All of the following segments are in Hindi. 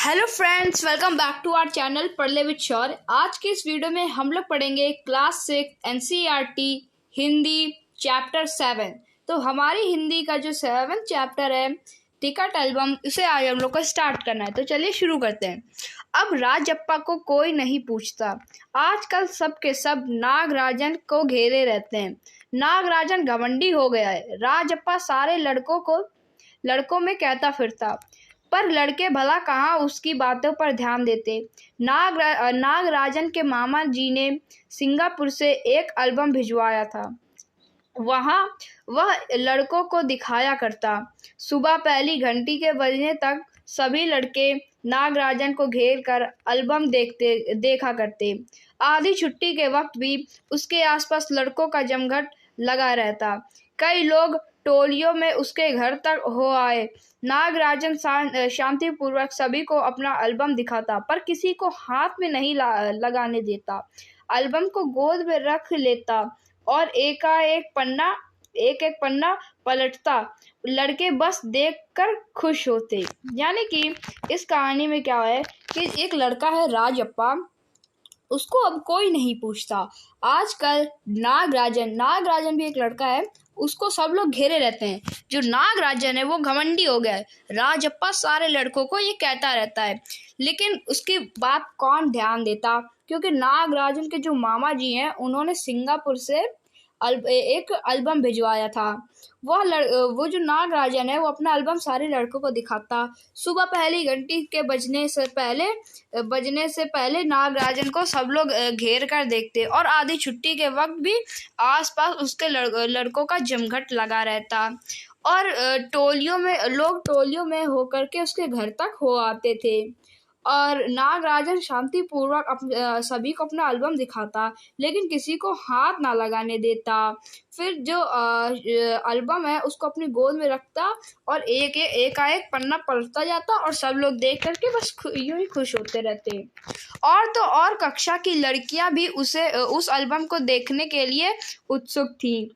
Hello friends, welcome back to our channel Padhle with Shaurya. आज के इस वीडियो में हम लोग पढ़ेंगे क्लास 6 एनसीईआरटी हिंदी चैप्टर 7। तो हमारी हिंदी का जो 7th चैप्टर है टिकट एल्बम, उसे आज हम लोग को स्टार्ट करना है। तो चलिए शुरू करते हैं। अब राजप्पा को कोई नहीं पूछता। आजकल सब के सब नागराजन को घेरे रहते हैं। नागराजन घमंडी हो गया है। राजप्पा सारे लड़कों में कहता फिरता, पर लड़के भला कहाँ उसकी बातों पर ध्यान देते। नागराजन के मामा जी ने सिंगापुर से एक एल्बम भिजवाया था। वहाँ वह लड़कों को दिखाया करता। सुबह पहली घंटी के बजने तक सभी लड़के नागराजन को घेर कर एल्बम देखा करते। आधी छुट्टी के वक्त भी उसके आसपास लड़कों का जमघट लगा रहता। कई लोग टोलियों में उसके घर तक हो आए। नागराजन शांतिपूर्वक सभी को अपना एल्बम दिखाता, पर किसी को हाथ में नहीं लगाने देता। एल्बम को गोद में रख लेता और एक एक पन्ना पलटता। लड़के बस देखकर खुश होते। यानी कि इस कहानी में क्या है कि एक लड़का है राजप्पा, उसको अब कोई नहीं पूछता। आजकल नागराजन भी एक लड़का है, उसको सब लोग घेरे रहते हैं। जो नागराजन है वो घमंडी हो गया है। राजप्पा सारे लड़कों को ये कहता रहता है, लेकिन उसकी बात कौन ध्यान देता, क्योंकि नागराजन के जो मामा जी हैं उन्होंने सिंगापुर से एक एल्बम भिजवाया था। वो जो नागराजन है वो अपना एल्बम सारे लड़कों को दिखाता। सुबह पहली घंटी के बजने से पहले नागराजन को सब लोग घेर कर देखते और आधी छुट्टी के वक्त भी आसपास उसके लड़कों का जमघट लगा रहता। और टोलियों में होकर के उसके घर तक हो आते थे। और नागराजन शांतिपूर्वक सभी को अपना एल्बम दिखाता, लेकिन किसी को हाथ ना लगाने देता। फिर जो एल्बम है उसको अपनी गोद में रखता और एक पन्ना पलटता जाता और सब लोग देख करके बस यूं ही खुश होते रहते। और तो और कक्षा की लड़कियां भी उस एल्बम को देखने के लिए उत्सुक थी।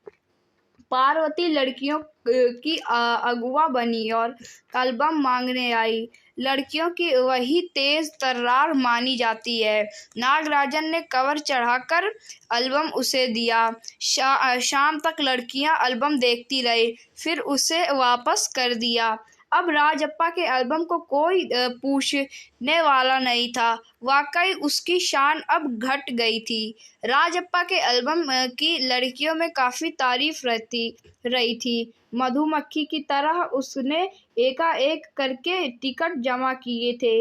पार्वती लड़कियों की अगुआ बनी और एल्बम मांगने आई। लड़कियों की वही तेज तर्रार मानी जाती है। नागराजन ने कवर चढ़ाकर एल्बम उसे दिया। शाम तक लड़कियां एल्बम देखती रही, फिर उसे वापस कर दिया। अब राजप्पा के एल्बम को कोई पूछने वाला नहीं था। वाकई उसकी शान अब घट गई थी। राजप्पा के एल्बम की लड़कियों में काफ़ी तारीफ रही थी। मधुमक्खी की तरह उसने एकाएक करके टिकट जमा किए थे।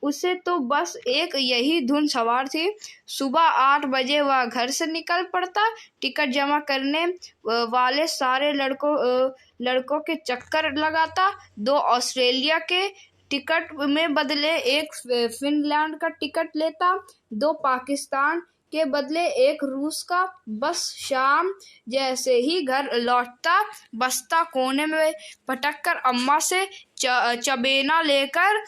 उसे तो बस एक यही धुन सवार थी। सुबह 8 बजे वह घर से निकल पड़ता। टिकट जमा करने वाले सारे लड़कों के चक्कर लगाता। 2 ऑस्ट्रेलिया के टिकट में बदले एक फिनलैंड का टिकट लेता, 2 पाकिस्तान के बदले एक रूस का। बस शाम जैसे ही घर लौटता, बस्ता कोने में पटक कर अम्मा से चबेना लेकर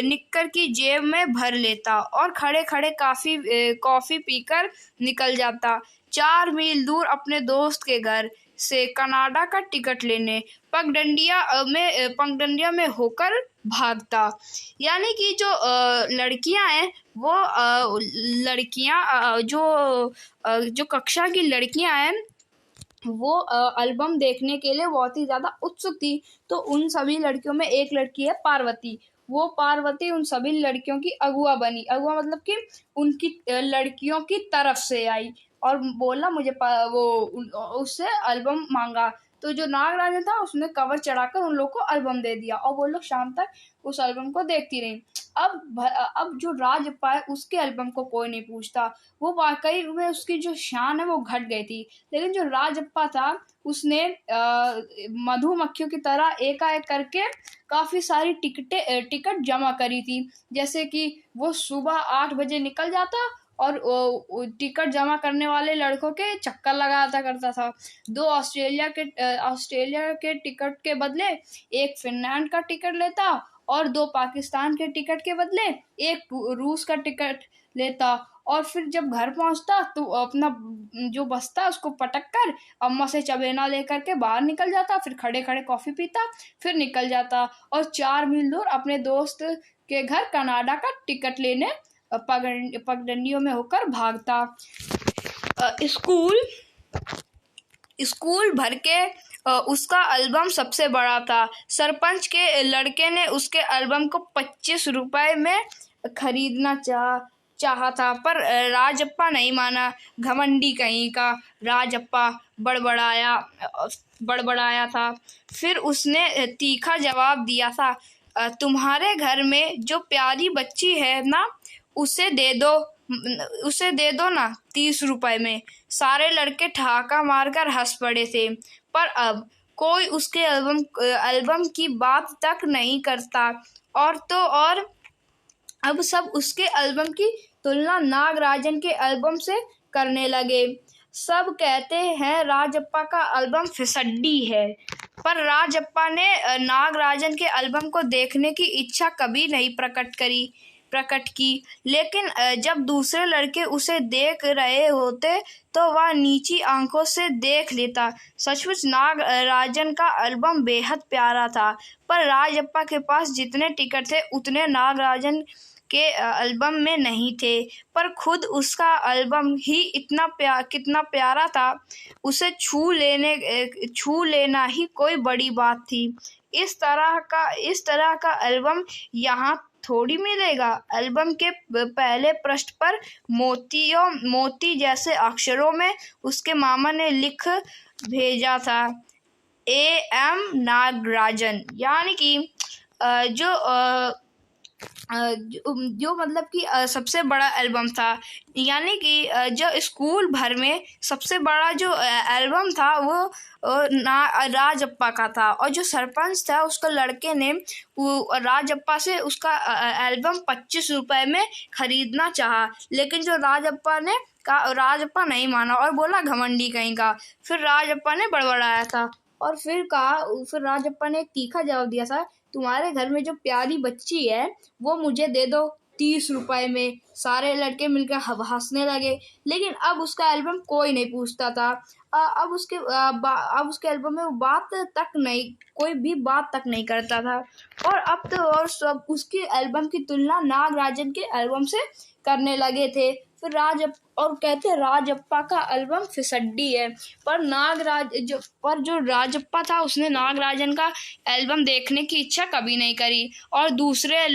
निक्कर की जेब में भर लेता और खड़े खड़े कॉफी पीकर निकल जाता 4 मील दूर अपने दोस्त के घर से कनाडा का टिकट लेने। पगडंडिया में होकर भागता। यानी कि जो लड़कियां हैं वो जो कक्षा की लड़कियां हैं वो एल्बम देखने के लिए बहुत ही ज़्यादा उत्सुक थी। तो उन सभी लड़कियों में एक लड़की है पार्वती। वो पार्वती उन सभी लड़कियों की अगुआ बनी। अगुआ मतलब कि उनकी लड़कियों की तरफ से आई और बोला मुझे उससे एल्बम मांगा। तो जो नागराजन था उसने कवर चढ़ाकर उन लोग को एल्बम दे दिया और वो लोग शाम तक उस एल्बम को देखती रही। अब जो राजप्पा है उसके एल्बम को कोई नहीं पूछता। वो वाकई में उसकी जो शान है वो घट गई थी। लेकिन जो राजप्पा था उसने मधुमक्खियों की तरह एकाएक करके काफ़ी सारी टिकट जमा करी थी। जैसे कि वो सुबह 8 बजे निकल जाता और टिकट जमा करने वाले लड़कों के चक्कर लगाता करता था। 2 ऑस्ट्रेलिया के टिकट के बदले एक फिनलैंड का टिकट लेता और 2 पाकिस्तान के टिकट के बदले एक रूस का टिकट लेता और फिर जब घर पहुंचता तो अपना जो बस्ता उसको पटक कर अम्मा से चबेना लेकर के बाहर निकल जाता, फिर खड़े खड़े कॉफी पीता, फिर निकल जाता और 4 मील दूर अपने दोस्त के घर कनाडा का टिकट लेने पगडंडियों में होकर भागता। स्कूल भर के उसका एल्बम सबसे बड़ा था। सरपंच के लड़के ने उसके एल्बम को 25 रुपए में खरीदना चाहा था, पर राजप्पा नहीं माना। घमंडी कहीं का राजप्पा बड़बड़ाया था। फिर उसने तीखा जवाब दिया था, तुम्हारे घर में जो प्यारी बच्ची है ना, उसे दे दो ना 30 रुपए में। सारे लड़के ठहाका मारकर हंस पड़े थे, पर अब कोई उसके एल्बम की बात तक नहीं करता। और अब सब उसके एल्बम की तुलना नागराजन के एल्बम से करने लगे। सब कहते हैं राजप्पा का एल्बम फिसड्डी है, पर राजप्पा ने नागराजन के एल्बम को देखने की इच्छा कभी नहीं प्रकट की। लेकिन जब दूसरे लड़के उसे देख रहे होते तो वह नीची आंखों से देख लेता। सचमुच नागराजन का एल्बम बेहद प्यारा था, पर राजप्पा के पास जितने टिकट थे उतने नागराजन के एल्बम में नहीं थे। पर खुद उसका एल्बम ही कितना प्यारा था, उसे छू लेना ही कोई बड़ी बात थी। इस तरह का एल्बम यहाँ थोड़ी मिलेगा। एल्बम के पहले पृष्ठ पर मोती जैसे अक्षरों में उसके मामा ने लिख भेजा था, A.M. नागराजन। यानी कि जो मतलब कि सबसे बड़ा एल्बम था। यानी कि जो स्कूल भर में सबसे बड़ा जो एल्बम था वो राजप्पा का था। और जो सरपंच था उसका लड़के ने राजप्पा से उसका एल्बम 25 रुपए में खरीदना चाहा, लेकिन जो राजप्पा नहीं माना और बोला घमंडी कहीं का। फिर राजप्पा ने बड़बड़ाया था और फिर राजप्पा ने एक तीखा जवाब दिया था, तुम्हारे घर में जो प्यारी बच्ची है वो मुझे दे दो 30 रुपए में। सारे लड़के मिलकर हंसने लगे, लेकिन अब उसका एल्बम कोई नहीं पूछता था। अब उसके एल्बम में वो कोई भी बात तक नहीं करता था। और अब तो और सब उसके एल्बम की तुलना नागराजन के एल्बम से करने लगे थे। फिर कहते राजप्पा का एल्बम फिसड्डी है, पर जो राजप्पा था उसने नागराजन का एल्बम देखने की इच्छा कभी नहीं करी। और दूसरे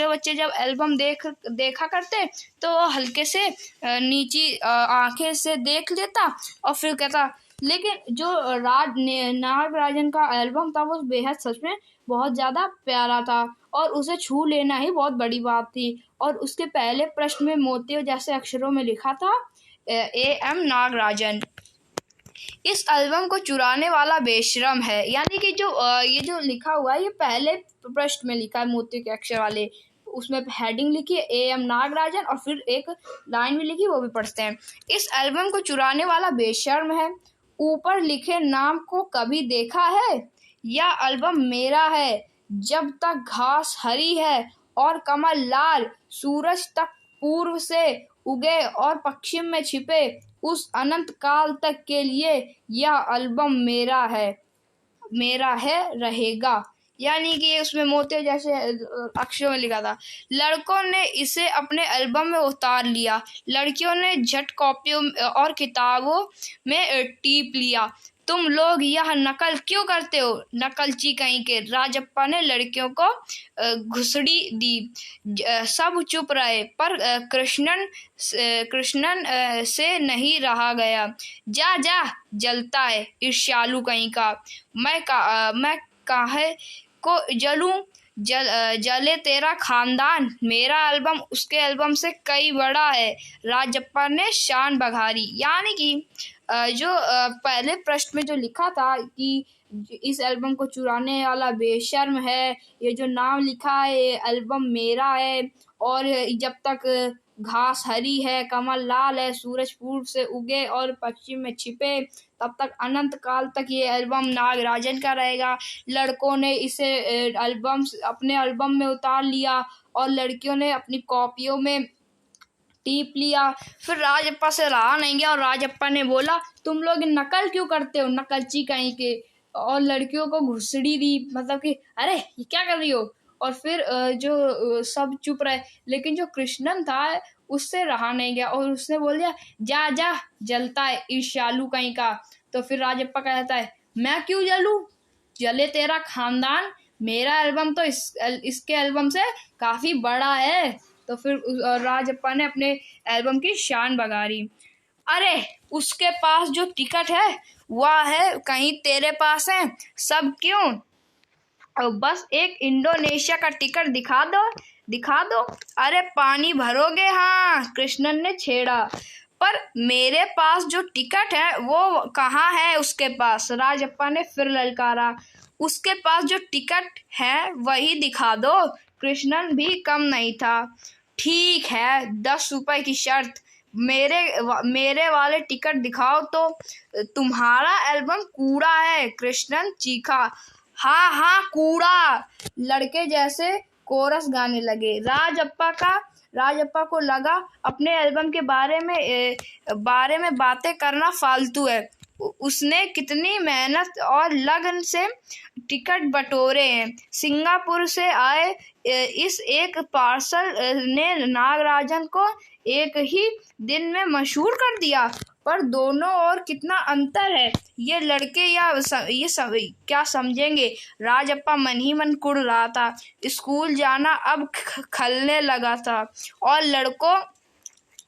बच्चे जब एल्बम देखा करते तो हल्के से नीची आंखें से देख लेता और फिर कहता। लेकिन जो नागराजन का एल्बम था वो बेहद सच में बहुत ज़्यादा प्यारा था और उसे छू लेना ही बहुत बड़ी बात थी। और उसके पहले प्रश्न में मोतियों जैसे अक्षरों में लिखा था, A.M. नागराजन। इस एल्बम को चुराने वाला बेशरम है। यानी कि ये जो लिखा हुआ है ये पहले प्रश्न में लिखा है मोतियों के अक्षर वाले, उसमें हेडिंग लिखी है A.M. नागराजन और फिर एक लाइन भी लिखी, वो भी पढ़ते हैं। इस एल्बम को चुराने वाला बेशर्म है, ऊपर लिखे नाम को कभी देखा है? यह एल्बम मेरा है। जब तक घास हरी है और कमल लाल, सूरज तक पूर्व से उगे और पश्चिम में छिपे, उस अनंत काल तक के लिए यह एल्बम मेरा है रहेगा। यानी कि उसमें मोतियों जैसे अक्षरों में लिखा था। लड़कों ने इसे अपने एल्बम में उतार लिया, लड़कियों ने झट कॉपियों और किताबों में टीप लिया। तुम लोग यह नकल क्यों करते हो, नकलची कहीं के। राजप्पा ने लड़कियों को घुसड़ी दी। सब चुप रहे, पर कृष्णन से नहीं रहा गया। जा जलता है ईर्ष्यालु कहीं का। मैं काहे को जलूं, जले तेरा खानदान। मेरा एल्बम उसके एल्बम से कई बड़ा है। राजप्पा ने शान बघारी। यानी कि जो पहले प्रश्न में जो लिखा था कि इस एल्बम को चुराने वाला बेशर्म है, ये जो नाम लिखा है ये एल्बम मेरा है, और जब तक घास हरी है, कमल लाल है, सूरज पूर्व से उगे और पश्चिम में छिपे, तब तक अनंत काल तक ये एल्बम नागराजन का रहेगा। लड़कों ने इसे अपने एल्बम में उतार लिया और लड़कियों ने अपनी कॉपियों में टीप लिया। फिर राजप्पा से रहा नहीं गया और राजप्पा ने बोला, तुम लोग नकल क्यों करते हो, नकलची कहीं के। और लड़कियों को घुसड़ी दी, मतलब कि अरे ये क्या कर रही हो। और फिर सब चुप रहे, लेकिन जो कृष्णन था उससे रहा नहीं गया और उसने बोल दिया, जा जा, जलता है ईर्ष्यालु कहीं का। तो फिर राजप्पा कहता है, मैं क्यों जलूं, जले तेरा खानदान, मेरा एल्बम तो इसके एल्बम से काफी बड़ा है। तो फिर राजप्पा ने अपने एल्बम की शान बघारी। अरे उसके पास जो टिकट है वह है, कहीं तेरे पास है सब क्यों, बस एक इंडोनेशिया का टिकट दिखा दो, दिखा दो। अरे पानी भरोगे, हाँ, कृष्णन ने छेड़ा। पर मेरे पास जो टिकट है वो कहाँ है उसके पास, राजप्पा ने फिर ललकारा। उसके पास जो टिकट है वही दिखा दो, कृष्णन भी कम नहीं था। ठीक है, 10 रुपए की शर्त, मेरे वाले टिकट दिखाओ तो तुम्हारा एल्बम कूड़ा है, कृष्णन चीखा। हाँ हाँ कूड़ा, लड़के जैसे कोरस गाने लगे। राजप्पा को लगा अपने एल्बम के बारे में बातें करना फालतू है। उसने कितनी मेहनत और लगन से टिकट बटोरे हैं। सिंगापुर से आए इस एक पार्सल ने नागराजन को एक ही दिन में मशहूर कर दिया। पर दोनों और कितना अंतर है, ये लड़के क्या समझेंगे। राजप्पा मन ही मन कुढ़ रहा था। स्कूल जाना अब खलने लगा था और लड़कों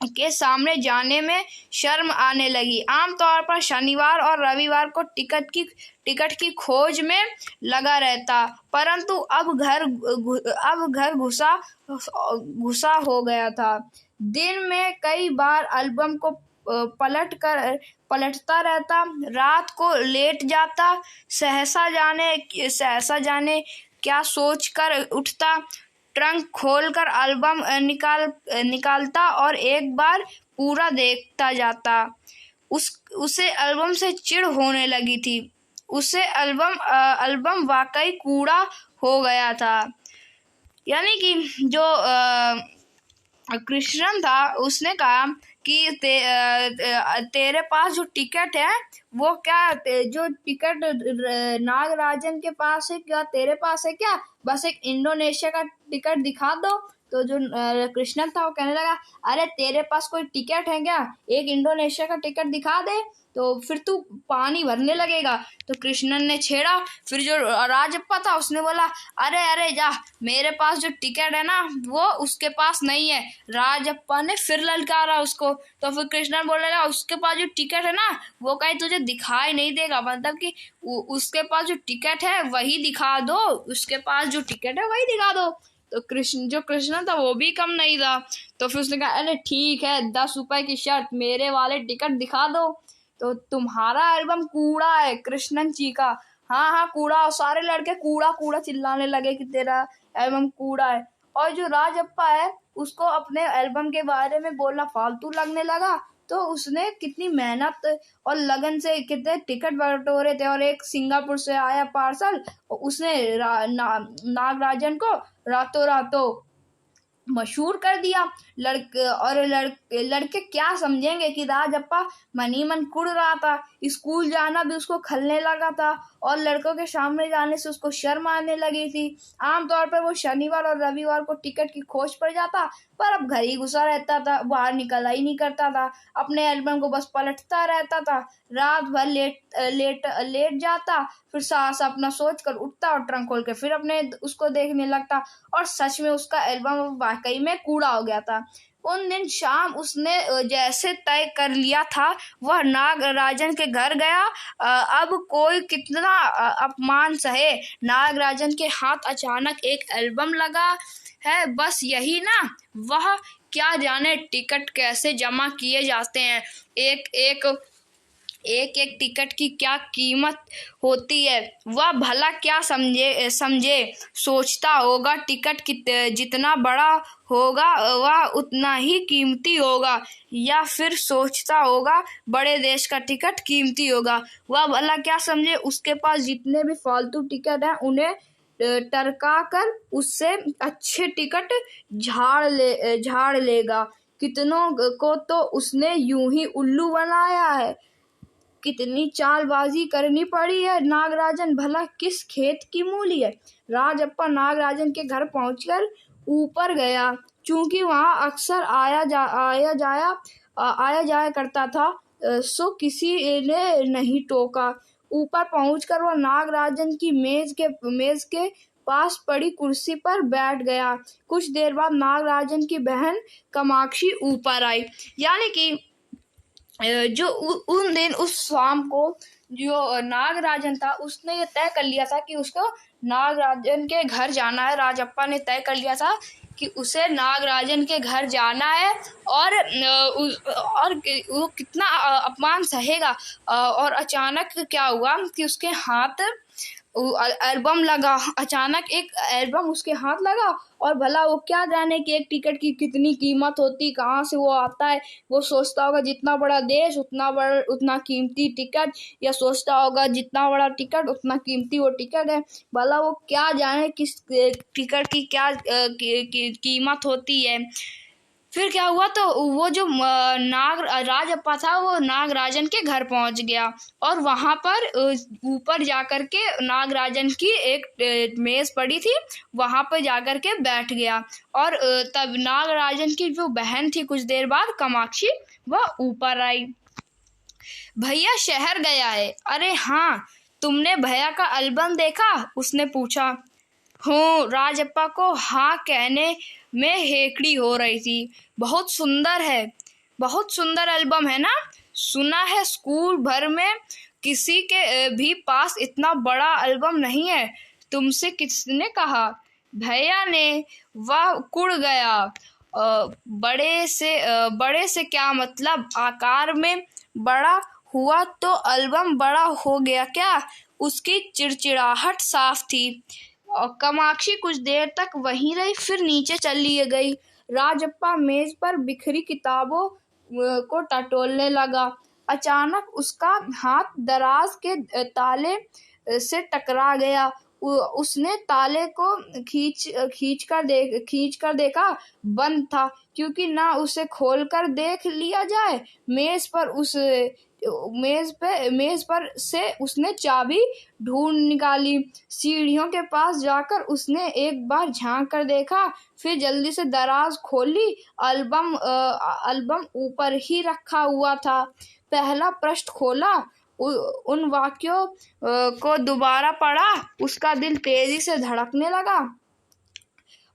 के सामने जाने में शर्म आने लगी। आमतौर पर शनिवार और रविवार को टिकट की खोज में लगा रहता, परंतु अब घर घुसा हो गया था। दिन में कई बार एल्बम को पलटता रहता, रात को लेट जाता, सहसा जाने क्या सोचकर उठता। ट्रंक खोलकर एल्बम निकालता और एक बार पूरा देखता जाता। उसे एल्बम से चिढ़ होने लगी थी। उसे एल्बम वाकई कूड़ा हो गया था। यानी कि जो कृष्णन था उसने कहा कि तेरे पास जो टिकट है वो क्या, जो टिकट नागराजन के पास है क्या तेरे पास है क्या, बस एक इंडोनेशिया का टिकट दिखा दो। तो जो कृष्णन था वो कहने लगा, अरे तेरे पास कोई टिकट है क्या, एक इंडोनेशिया का टिकट दिखा दे तो फिर तू पानी भरने लगेगा। तो कृष्णन ने छेड़ा। फिर जो राजप्पा था उसने बोला, अरे जा, मेरे पास जो टिकट है ना वो उसके पास नहीं है। राजप्पा ने फिर ललकारा उसको। तो फिर कृष्णन बोलने लगा, उसके पास जो टिकट है ना वो कहीं तुझे दिखाई नहीं देगा, मतलब कि उसके पास जो टिकट है वही दिखा दो, उसके पास जो टिकट है वही दिखा दो। तो कृष्ण था वो भी कम नहीं था। तो फिर उसने कहा, अरे ठीक है, 10 रुपए की शर्त, मेरे वाले टिकट दिखा दो तो तुम्हारा एल्बम कूड़ा है, कृष्णन चीखा। हाँ हाँ कूड़ा, और सारे लड़के कूड़ा कूड़ा चिल्लाने लगे कि तेरा एल्बम कूड़ा है। और जो राजप्पा है उसको अपने एल्बम के बारे में बोलना फालतू लगने लगा। तो उसने कितनी मेहनत और लगन से कितने टिकट बटोरे थे और एक सिंगापुर से आया पार्सल, उसने नागराजन को रातों रातों मशहूर कर दिया। लड़के क्या समझेंगे कि राजप्पा मन ही मन कुड़ रहा था। स्कूल जाना भी उसको खलने लगा था और लड़कों के सामने जाने से उसको शर्म आने लगी थी। आमतौर पर वो शनिवार और रविवार को टिकट की खोज पर जाता, पर अब घर ही घुसा रहता था, बाहर निकला ही नहीं करता था। अपने एल्बम को बस पलटता रहता था। रात भर लेट जाता, फिर सास अपना सोच कर उठता और ट्रंक खोल के फिर अपने उसको देखने लगता। और सच में उसका एल्बम वाकई में कूड़ा हो गया था। उन दिन शाम उसने जैसे तय कर लिया था वह नागराजन के घर गया। अब कोई कितना अपमान सहे, नागराजन के हाथ अचानक एक एल्बम लगा है। बस यही ना, वह क्या जाने टिकट कैसे जमा किए जाते हैं। एक टिकट की क्या कीमत होती है, वह भला क्या समझे। सोचता होगा टिकट जितना बड़ा होगा वह उतना ही कीमती होगा, या फिर सोचता होगा बड़े देश का टिकट कीमती होगा। वह भला क्या समझे, उसके पास जितने भी फालतू टिकट हैं उन्हें टरका कर उससे अच्छे टिकट झाड़ लेगा। कितनों को तो उसने यूं ही उल्लू बनाया है। कितनी चालबाजी करनी पड़ी है नागराजन, भला किस खेत की मूली है। राजप्पा नागराजन के घर पहुंचकर ऊपर गया। चूंकि वहां अक्सर आया जाया करता था, सो किसी ने नहीं टोका। ऊपर पहुंचकर वह नागराजन की मेज के पास पड़ी कुर्सी पर बैठ गया। कुछ देर बाद नागराजन की बहन कामाक्षी ऊपर आई। यानी कि जो उन दिन उस शाम को जो नागराजन था उसने ये तय कर लिया था कि उसको नागराजन के घर जाना है। राजप्पा ने तय कर लिया था कि उसे नागराजन के घर जाना है और वो कितना अपमान सहेगा। और अचानक क्या हुआ कि उसके हाथ एल्बम लगा। अचानक एक एल्बम उसके हाथ लगा और भला वो क्या जाने कि एक टिकट की कितनी कीमत होती, कहाँ से वो आता है। वो सोचता होगा जितना बड़ा देश उतना कीमती टिकट, या सोचता होगा जितना बड़ा टिकट उतना कीमती वो टिकट है। भला वो क्या जाने किस टिकट की क्या कीमत होती है। फिर क्या हुआ, तो वो जो राजप्पा था वो नागराजन के घर पहुंच गया और वहां पर ऊपर जाकर के नागराजन की एक मेज पड़ी थी, वहां पर जाकर के बैठ गया। और तब नागराजन की जो बहन थी कुछ देर बाद कामाक्षी, वह ऊपर आई। भैया शहर गया है। अरे हाँ, तुमने भैया का एल्बम देखा? उसने पूछा। हूँ, राजप्पा को हाँ कहने में हेकड़ी हो रही थी। बहुत सुंदर है, बहुत सुंदर एल्बम है ना। सुना है स्कूल भर में किसी के भी पास इतना बड़ा एल्बम नहीं है। तुमसे किसने कहा? भैया ने। वह कुड़ गया। बड़े से क्या मतलब? आकार में बड़ा हुआ तो एल्बम बड़ा हो गया क्या? उसकी चिड़चिड़ाहट साफ थी। कामाक्षी कुछ देर तक वहीं रही, फिर नीचे चली गई। राजप्पा मेज पर बिखरी किताबों को टटोलने लगा। अचानक उसका हाथ दराज के ताले से टकरा गया। उसने ताले को खींच कर देखा, बंद था। क्योंकि ना उसे खोलकर देख लिया जाए, मेज पर से उसने चाबी ढूंढ निकाली। सीढ़ियों के पास जाकर उसने एक बार झांक कर देखा, फिर जल्दी से दराज खोली। एल्बम ऊपर ही रखा हुआ था। पहला पृष्ठ खोला, उन वाक्यों को दोबारा पढ़ा। उसका दिल तेजी से धड़कने लगा।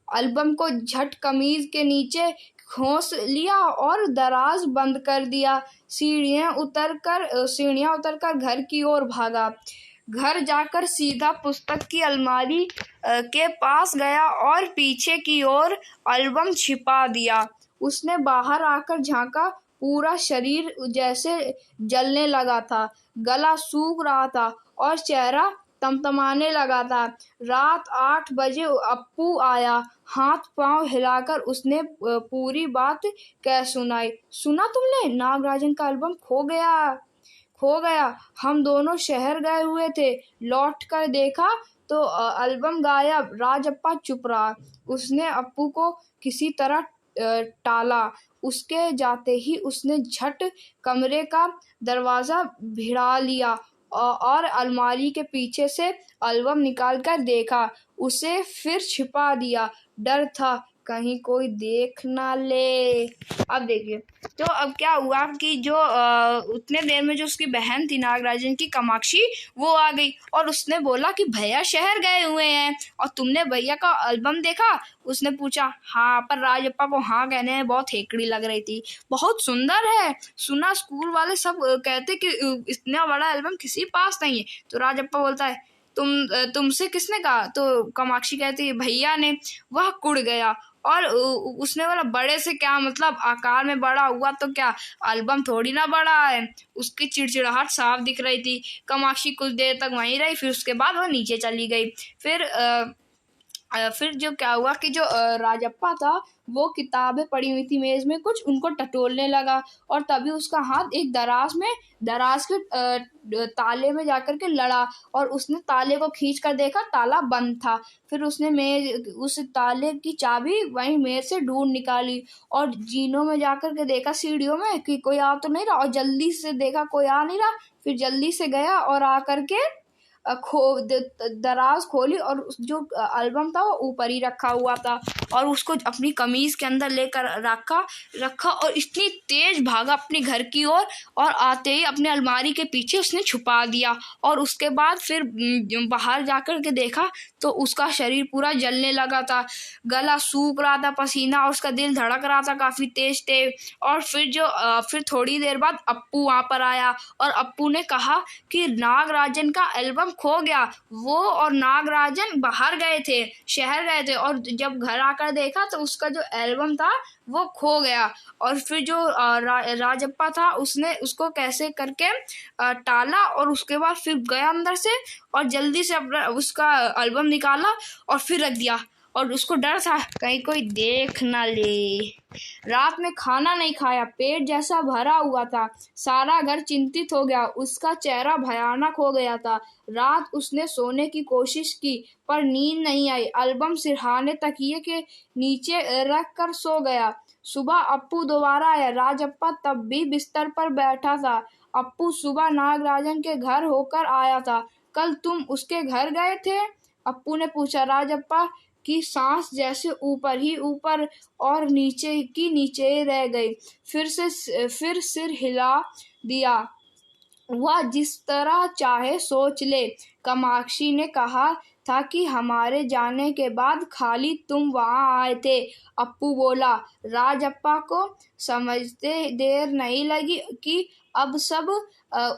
एल्बम को झट कमीज के नीचे खोस लिया और दराज बंद कर दिया। सीढ़ियां उतरकर घर की ओर भागा। घर जाकर सीधा पुस्तक की अलमारी के पास गया और पीछे की ओर एल्बम छिपा दिया। उसने बाहर आकर झांका। पूरा शरीर जैसे जलने लगा था, गला सूख रहा था और चेहरा तमतमाने लगा था। रात 8 बजे अप्पू आया। हाथ पांव हिलाकर उसने पूरी बात कह सुनाई। सुना तुमने? नागराजन का एल्बम खो गया। हम दोनों शहर गए हुए थे, लौट कर देखा तो एल्बम गायब। राजप्पा चुप रहा। उसने अप्पू को किसी तरह टाला। उसके जाते ही उसने झट कमरे का दरवाजा भिड़ा लिया और अलमारी के पीछे से एल्बम निकालकर देखा। उसे फिर छिपा दिया। डर था कहीं कोई देख ना ले। अब देखिए, तो अब क्या हुआ कि जो उतने देर में जो उसकी बहन थी नागराजन की, कामाक्षी, वो आ गई और उसने बोला कि भैया शहर गए हुए हैं और तुमने भैया का एल्बम देखा? उसने पूछा। हाँ, पर राजप्पा को हाँ कहने में बहुत हेकड़ी लग रही थी। बहुत सुंदर है, सुना स्कूल वाले सब कहते कि इतना बड़ा एल्बम किसी पास नहीं है। तो राजप्पा बोलता है, तुमसे किसने कहा? तो कामाक्षी कहती है, भैया ने। वह कुड़ गया और उसने बोला, बड़े से क्या मतलब? आकार में बड़ा हुआ तो क्या एल्बम थोड़ी ना बड़ा है। उसकी चिड़चिड़ाहट साफ दिख रही थी। कामाक्षी कुछ देर तक वहीं रही, फिर उसके बाद वो नीचे चली गई। फिर फिर जो क्या हुआ कि जो राजप्पा था वो किताबें पड़ी हुई थी मेज में कुछ, उनको टटोलने लगा और तभी उसका हाथ एक दराज के ताले में जाकर के लड़ा और उसने ताले को खींच कर देखा, ताला बंद था। फिर उसने मेज उस ताले की चाबी वहीं मेज से ढूंढ निकाली और जीनों में जाकर के देखा, सीढ़ियों में, कि कोई आ तो नहीं रहा, और जल्दी से देखा कोई आ नहीं रहा। फिर जल्दी से गया और आकर के दराज खोली और जो एल्बम था वो ऊपर ही रखा हुआ था और उसको अपनी कमीज के अंदर लेकर रखा और इतनी तेज भागा अपने घर की ओर और आते ही अपने अलमारी के पीछे उसने छुपा दिया। और उसके बाद फिर बाहर जाकर के देखा तो उसका शरीर पूरा जलने लगा था, गला सूख रहा था पसीना और उसका दिल धड़क रहा था काफी तेज तेज। और फिर थोड़ी देर बाद अप्पू वहां पर आया और अप्पू ने कहा कि नागराजन का एल्बम खो गया। वो और नागराजन बाहर गए थे, शहर गए थे, और जब घर आकर देखा तो उसका जो एल्बम था वो खो गया। और फिर जो राजप्पा था उसने उसको कैसे करके टाला और उसके बाद फिर गया अंदर से और जल्दी से अपना उसका एल्बम निकाला और फिर रख दिया। और उसको डर था कहीं कोई देख ना ले। रात में खाना नहीं खाया, पेट जैसा भरा हुआ था, सारा घर चिंतित हो गया, उसका चेहरा भयानक हो गया था। रात उसने सोने की कोशिश की पर नींद नहीं आई, एल्बम सिरहाने तकिए के नीचे रख कर सो गया। सुबह अप्पू दोबारा आया, राजप्पा तब भी बिस्तर पर बैठा था। अप्पू सुबह नागराजन के घर होकर आया था, कल तुम उसके घर गए थे? अप्पू ने पूछा। राजप्पा की सांस जैसे ऊपर ही ऊपर और नीचे की नीचे रह गई। फिर सिर हिला दिया। वह जिस तरह चाहे सोच ले, कामाक्षी ने कहा था कि हमारे जाने के बाद खाली तुम वहां आए थे, अप्पू बोला। राजप्पा को समझते देर नहीं लगी कि अब सब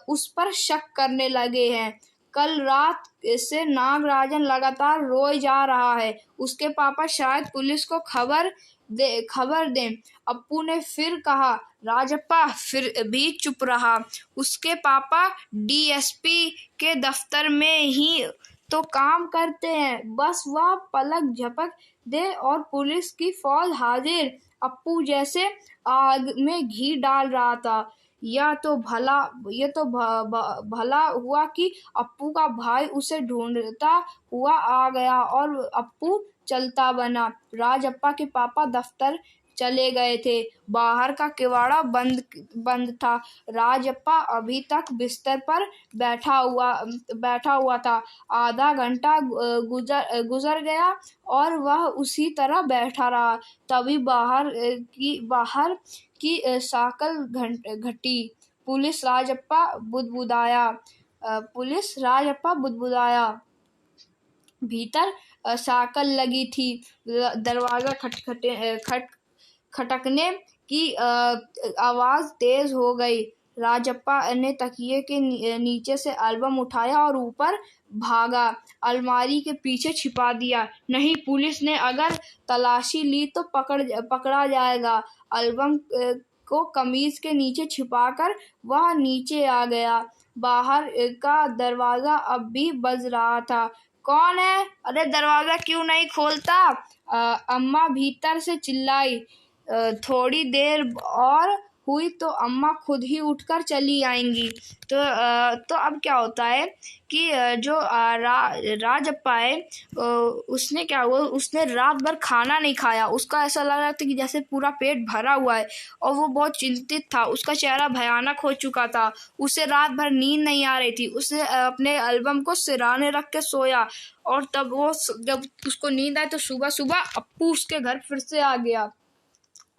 उस पर शक करने लगे हैं। कल रात से नागराजन लगातार रोए जा रहा है, उसके पापा शायद पुलिस को खबर दें। अप्पू ने फिर कहा। राजप्पा फिर भी चुप रहा। उसके पापा डीएसपी के दफ्तर में ही तो काम करते हैं, बस वह पलक झपक दे और पुलिस की फौज हाजिर। अप्पू जैसे आग में घी डाल रहा था। यह तो भला हुआ कि अप्पू का भाई उसे ढूंढता हुआ आ गया और अप्पू चलता बना। राजप्पा के पापा दफ्तर चले गए थे, बाहर का किवाड़ा बंद था। राजप्पा अभी तक बिस्तर पर बैठा हुआ था। आधा घंटा गुजर गया और वह उसी तरह बैठा रहा। तभी बाहर की साकल घटी। पुलिस राजप्पा बुदबुदाया। भीतर साकल लगी थी। दरवाजा खटखटने की आवाज तेज हो गई। राजप्पा ने तकिए के नीचे से एल्बम उठाया और ऊपर भागा, अलमारी के पीछे छिपा दिया। नहीं, पुलिस ने अगर तलाशी ली तो पकड़ा जाएगा। एल्बम को कमीज के नीचे छिपाकर वह नीचे आ गया। बाहर का दरवाजा अब भी बज रहा था। कौन है? अरे दरवाजा क्यों नहीं खोलता? अम्मा भीतर से चिल्लाई। थोड़ी देर और हुई तो अम्मा खुद ही उठकर चली आएंगी। तो अब क्या होता है कि जो राजप्पा है उसने क्या हुआ, उसने रात भर खाना नहीं खाया। उसका ऐसा लग रहा था कि जैसे पूरा पेट भरा हुआ है और वो बहुत चिंतित था। उसका चेहरा भयानक हो चुका था। उसे रात भर नींद नहीं आ रही थी। उसने अपने एल्बम को सिरहाने रख के सोया और जब उसको नींद आई तो सुबह सुबह अप्पू उसके घर फिर से आ गया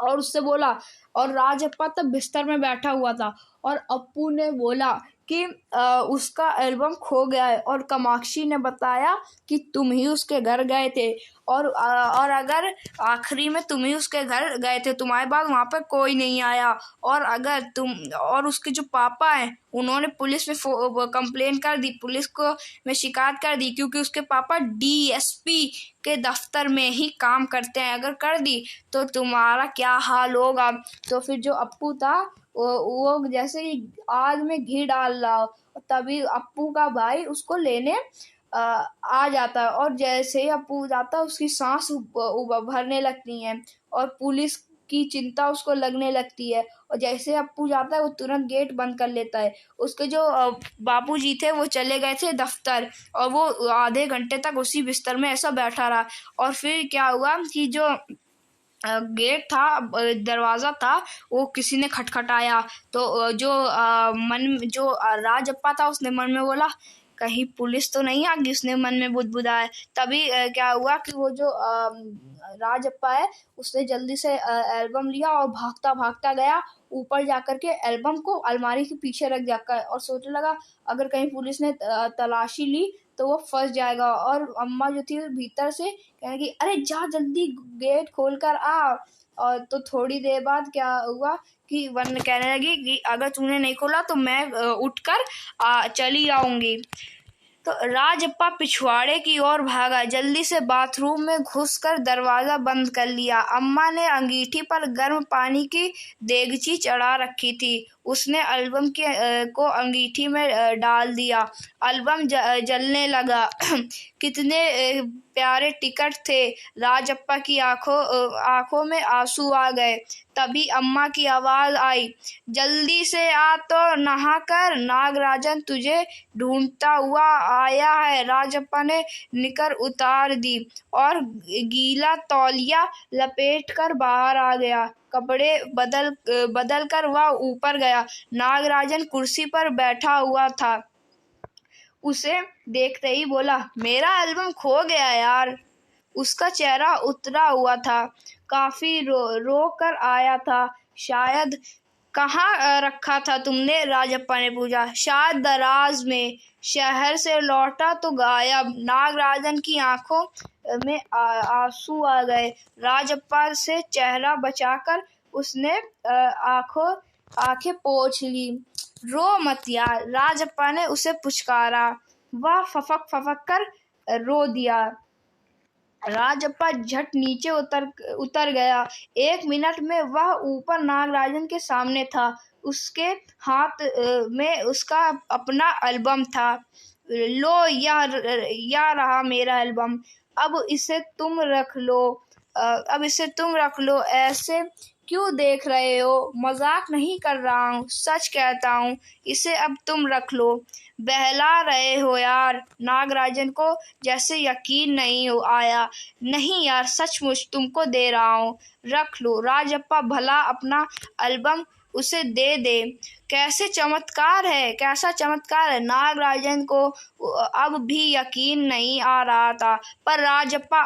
और उससे बोला। और राजप्पा तब बिस्तर में बैठा हुआ था और अप्पू ने बोला कि उसका एल्बम खो गया है और कामाक्षी ने बताया कि तुम ही उसके घर गए थे और अगर आखिरी में तुम ही उसके घर गए थे, तुम्हारे बाद वहाँ पर कोई नहीं आया। और अगर तुम और उसके जो पापा हैं उन्होंने पुलिस में कंप्लेन कर दी, पुलिस को में शिकायत कर दी, क्योंकि उसके पापा डीएसपी के दफ्तर में ही काम करते हैं। अगर कर दी तो तुम्हारा क्या हाल होगा। तो फिर जो अप्पू था वो जैसे ही आग में घी डाल रहा, तभी अप्पू का भाई उसको लेने आ जाता है और जैसे ही अप्पू जाता है उसकी सांस भरने लगती हैं और पुलिस की चिंता उसको लगने लगती है। और जैसे अप्पू जाता है वो तुरंत गेट बंद कर लेता है। उसके जो बाबूजी थे वो चले गए थे दफ्तर और वो आधे घंटे तक उसी बिस्तर में ऐसा बैठा रहा। और फिर क्या हुआ कि जो गेट था, दरवाजा था, वो किसी ने खटखटाया। तो जो राजप्पा था उसने मन में बोला कहीं पुलिस तो नहीं आ गई, उसने मन में बुदबुदाया। तभी क्या हुआ कि वो जो राजप्पा है उसने जल्दी से एल्बम लिया और भागता भागता गया ऊपर जाकर के एल्बम को अलमारी के पीछे रख जाकर और सोचने लगा अगर कहीं पुलिस ने तलाशी ली तो वो फंस जाएगा। और अम्मा जो थी भीतर से कहने लगी अरे जा जल्दी गेट खोल कर आ। और तो थोड़ी देर बाद क्या हुआ कि वन कहने लगी कि अगर तूने नहीं खोला तो मैं उठकर चली आऊंगी। तो राजप्पा पिछवाड़े की ओर भागा, जल्दी से बाथरूम में घुसकर दरवाजा बंद कर लिया। अम्मा ने अंगीठी पर गर्म पानी की देगची चढ़ा रखी थी। उसने एल्बम को अंगीठी में डाल दिया। एल्बम जलने लगा। कितने प्यारे टिकट थे। राजप्पा की आंखों में आंसू आ गए। तभी अम्मा की आवाज आई, जल्दी से आ तो नहा कर, नागराजन तुझे ढूंढता हुआ आया है। राजप्पा ने निकर उतार दी और गीला तौलिया लपेट कर बाहर आ गया। कपड़े बदल कर वह ऊपर गया। नागराजन कुर्सी पर बैठा हुआ था। उसे देखते ही बोला मेरा एल्बम खो गया यार। उसका चेहरा उतरा हुआ था, काफी रो कर आया था। शायद कहाँ रखा था तुमने? राजप्पा ने पूछा। शायद दराज में। शहर से लौटा तो गायब। नागराजन की आंखों में आंसू आ गए। राजप्पा से चेहरा बचाकर उसने आंखें पोंछ ली। रो मत यार, राजप्पा ने उसे पुचकारा। वह फफक कर रो दिया। राजप्पा झट नीचे उतर गया। 1 मिनट में वह ऊपर नागराजन के सामने था। उसके हाथ में उसका अपना एल्बम था। लो यह रहा मेरा एल्बम। अब इसे तुम रख लो। ऐसे क्यों देख रहे हो? मजाक नहीं कर रहा हूँ, सच कहता हूँ। इसे अब तुम रख लो। बहला रहे हो यार। नागराजन को जैसे यकीन नहीं आया। नहीं यार, सचमुच तुमको दे रहा हूँ, रख लो। राजप्पा भला अपना एल्बम उसे दे दे। कैसा चमत्कार है। नागराजन को अब भी यकीन नहीं आ रहा था, पर राजप्पा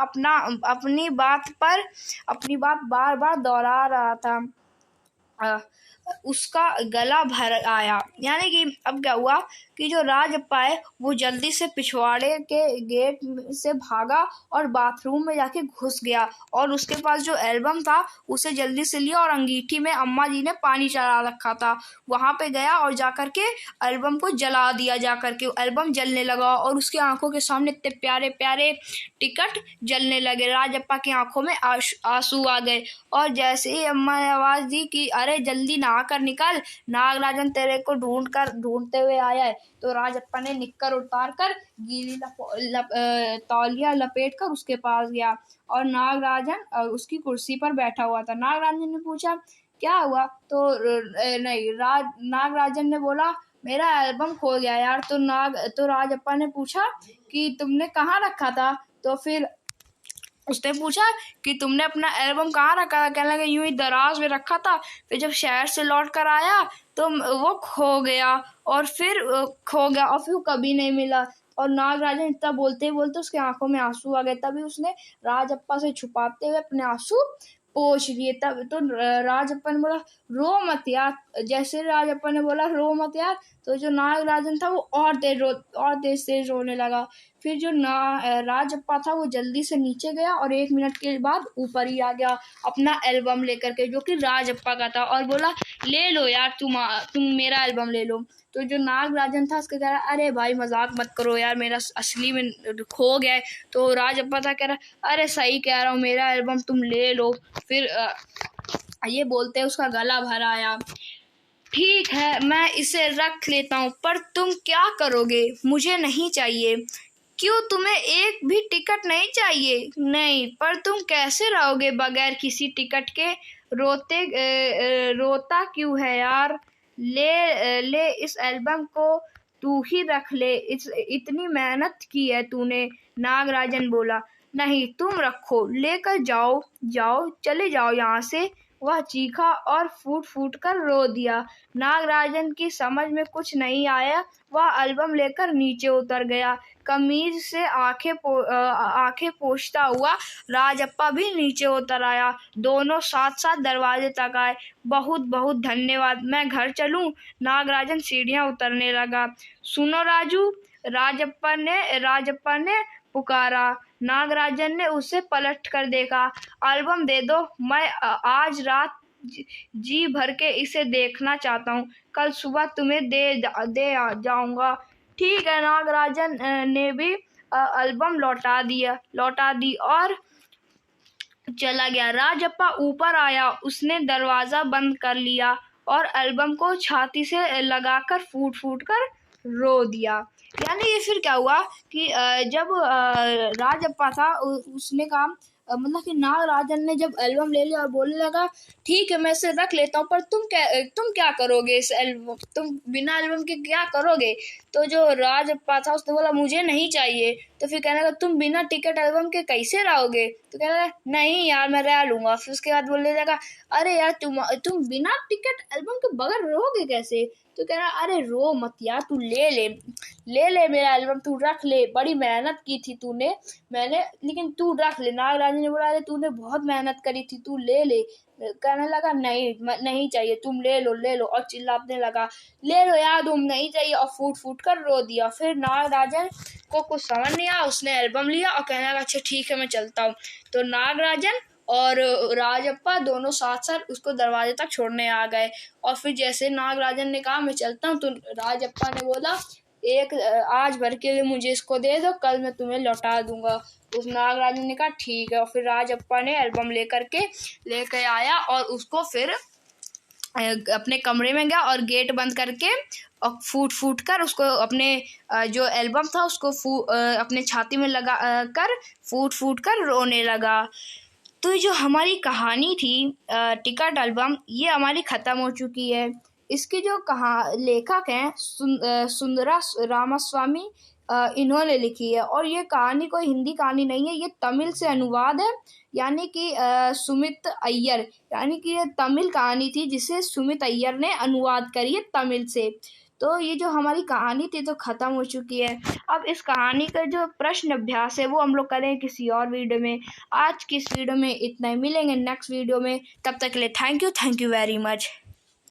अपनी बात बार बार दोहरा रहा था। उसका गला भर आया। यानी कि अब क्या हुआ कि जो राजप्पा है वो जल्दी से पिछवाड़े के गेट से भागा और बाथरूम में जाके घुस गया और उसके पास जो एल्बम था उसे जल्दी से लिया और अंगीठी में अम्मा जी ने पानी चढ़ा रखा था वहां पे गया और जाकर के एल्बम को जला दिया। जाकर के एल्बम जलने लगा और उसकी आंखों के सामने इतने प्यारे प्यारे टिकट जलने लगे। राजप्पा की आंखों में आंसू आ गए और जैसे ही अम्मा ने आवाज दी कि अरे जल्दी नहा कर निकल, नागराजन तेरे को ढूंढते हुए आया है। तो राजप्पा ने निक्कर उतार कर गीली तौलिया लपेट कर उसके पास गया और नागराजन उसकी कुर्सी पर बैठा हुआ था। नागराजन ने पूछा क्या हुआ? तो नागराजन ने बोला मेरा एल्बम खो गया यार। तो राजप्पा ने पूछा कि तुमने कहाँ रखा था? तो फिर उसने पूछा कि तुमने अपना एल्बम कहाँ रखा था? कहने लगे यूं ही दराज में रखा था। फिर जब शहर से लौट कर आया तो वो खो गया और फिर कभी नहीं मिला। और नागराजन इतना बोलते उसके आंखों में आंसू आ गए। तभी उसने राजप्पा से छुपाते हुए अपने आंसू पोंछ लिए। तब तो राजप्पा ने बोला रो मत यार। जैसे राजप्पा ने बोला रो मत यार तो जो नागराजन था वो और तेज रोने लगा। फिर जो राजप्पा था वो जल्दी से नीचे गया और 1 मिनट के बाद ऊपर ही आ गया अपना एल्बम लेकर के जो कि राजप्पा का था और बोला ले लो यार, तुम मेरा एल्बम ले लो। तो जो नागराजन था उसके कह रहा अरे भाई मजाक मत करो यार, मेरा असली में खो गया है। तो राजप्पा था कह रहा अरे सही कह रहा हूँ, मेरा एल्बम तुम ले लो। फिर ये बोलते उसका गला भर आया। ठीक है मैं इसे रख लेता हूँ, पर तुम क्या करोगे? मुझे नहीं चाहिए। क्यों, तुम्हें एक भी टिकट नहीं चाहिए? नहीं, पर तुम कैसे रहोगे बगैर किसी टिकट के? रोता क्यों है यार? ले इस एल्बम को तू ही रख ले, इतनी मेहनत की है तूने। नागराजन बोला, नहीं तुम रखो, लेकर जाओ जाओ, चले जाओ यहाँ से। वह चीखा और फूट फूट कर रो दिया। नागराजन की समझ में कुछ नहीं आया। वह एल्बम लेकर नीचे उतर गया। कमीज से आंखें पोंछता हुआ राजप्पा भी नीचे उतर आया। दोनों साथ साथ दरवाजे तक आए। बहुत बहुत धन्यवाद, मैं घर चलूं? नागराजन सीढ़ियां उतरने लगा। सुनो राजू, राजप्पा ने पुकारा। नागराजन ने उसे पलट कर देखा। एल्बम दे दो, मैं आज रात जी भर के इसे देखना चाहता हूँ। कल सुबह तुम्हें दे जाऊंगा। ठीक है। नागराजन ने भी एल्बम लौटा दी और चला गया। राजप्पा ऊपर आया, उसने दरवाजा बंद कर लिया और एल्बम को छाती से लगाकर फूट फूट कर रो दिया। यानी ये फिर क्या हुआ कि जब राजप्पा था उसने कहा, मतलब कि नागराजन ने जब एल्बम ले लिया और बोलने लगा, ठीक है मैं इसे रख लेता हूँ, पर तुम क्या करोगे इस एल्बम, तुम बिना एल्बम के क्या करोगे? तो जो राजप्पा था उसने बोला, मुझे नहीं चाहिए। तो फिर कहने लगा, तुम बिना टिकट एल्बम के कैसे रहोगे? तो कहने लगा, नहीं यार मैं रह लूंगा। फिर उसके बाद बोलने लगा, अरे यार तुम बिना टिकट एल्बम के बगैर रहोगे कैसे? तो कह रहा, अरे रो मत यार, तू ले मेरा एल्बम, तू रख ले, बड़ी मेहनत की थी तूने, लेकिन तू रख ले। नागराजन ने बोला, अरे तूने बहुत मेहनत करी थी, तू ले। कहने लगा, नहीं चाहिए, तुम ले लो, और चिल्लाने लगा, ले लो यार, तुम नहीं चाहिए, और फूट फूट कर रो दिया। फिर नागराजन को कुछ समझ नहीं आया, उसने एल्बम लिया और कहने लगा, अच्छा ठीक है मैं चलता हूँ। तो नागराजन और राजप्पा दोनों साथ साथ उसको दरवाजे तक छोड़ने आ गए। और फिर जैसे नागराजन ने कहा मैं चलता हूँ, तो राजप्पा ने बोला, आज भर के लिए मुझे इसको दे दो, कल मैं तुम्हें लौटा दूंगा। उस नागराजन ने कहा ठीक है। और फिर राजप्पा ने एल्बम लेकर आया और उसको फिर अपने कमरे में गया और गेट बंद करके और फूट फूट कर उसको अपने जो एल्बम था उसको अपने छाती में लगा कर फूट फूट कर रोने लगा। तो जो हमारी कहानी थी टिकट एल्बम, ये हमारी ख़त्म हो चुकी है। इसके जो लेखक हैं सुंदरा रामास्वामी, इन्होंने लिखी है। और ये कहानी कोई हिंदी कहानी नहीं है, ये तमिल से अनुवाद है। यानी कि सुमित अय्यर, यानी कि ये तमिल कहानी थी जिसे सुमित अय्यर ने अनुवाद करी है तमिल से। तो ये जो हमारी कहानी थी तो ख़त्म हो चुकी है। अब इस कहानी का जो प्रश्न अभ्यास है वो हम लोग करें किसी और वीडियो में। आज की इस वीडियो में इतना ही, मिलेंगे नेक्स्ट वीडियो में। तब तक के लिए थैंक यू वेरी मच।